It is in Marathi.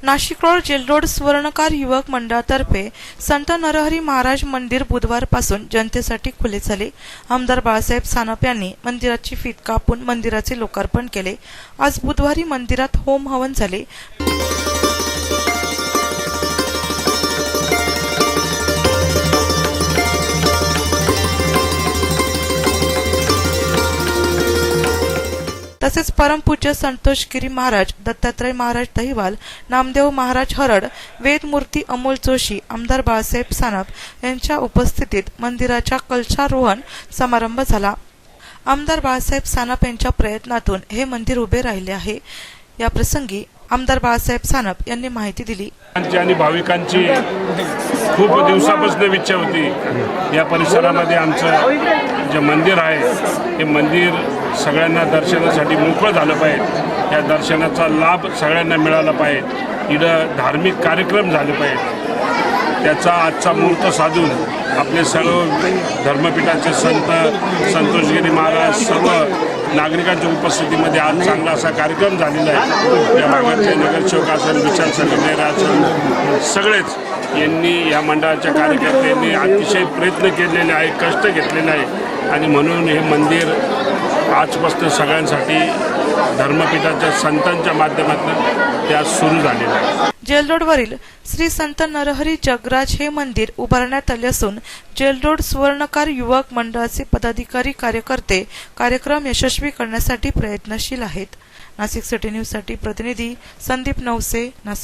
नाशिक रोड जेल रोड स्वर्णकार युवक मंडळातर्फे संत नरहरी महाराज मंदिर बुधवारपासून जनतेसाठी खुले झाले। आमदार बाळासाहेब सानप यांनी मंदिराची फीत कापून मंदिराचे लोकार्पण केले। आज बुधवारी मंदिरात होम हवन झाले। तसेच परमपूज्य संतोषगिरी महाराज, दत्तात्रय महाराज दहिवाल, नामदेव महाराज हरड, वेदमूर्ती अमोल जोशी, आमदार बाळासाहेब सानप यांच्या उपस्थितीत मंदिराच्या कलशारोहण समारंभ झाला। आमदार बाळासाहेब सानप यांच्या प्रयत्नातून हे मंदिर उभे राहिले आहे। या प्रसंगी आमदार बाळासाहेब सानप यांनी माहिती दिली। आणि भाविकांची खूप दिवसापासून इच्छा होती या परिसरामध्ये आमचं जे मंदिर आहे हे मंदिर सगळ्यांना दर्शनासाठी मोकळं झालं पाहिजे। या दर्शनाचा लाभ सगळ्यांना मिळाला पाहिजे। इथं धार्मिक कार्यक्रम झाले पाहिजे। त्याचा आजचा मुहूर्त साधून आपले सर्व धर्मपीठाचे संत, संतोषगिरी महाराज, सर्व नागरिकांच्या उपस्थितीमध्ये आज चांगला असा कार्यक्रम झालेला आहे। या भागाचे नगरसेवक असेल, विचार समिती असेल, सगळेच यांनी या मंडळाच्या कार्यकर्त्यांनी अतिशय प्रयत्न केलेले आहे, कष्ट घेतलेले आहे आणि म्हणून हे मंदिर आजपासून सगळ्यांसाठी धर्मपीठाच्या संतांच्या माध्यमातून त्या सुरू झालेलं आहे। जेल रोडवरील श्री संत नरहरी जगराज हे मंदिर उभारण्यात आले असून जेल रोड स्वर्णकार युवक मंडळाचे पदाधिकारी, कार्यकर्ते कार्यक्रम यशस्वी करण्यासाठी प्रयत्नशील आहेत। नाशिक सिटी न्यूज साठी प्रतिनिधी संदीप नवसे, नाशिक।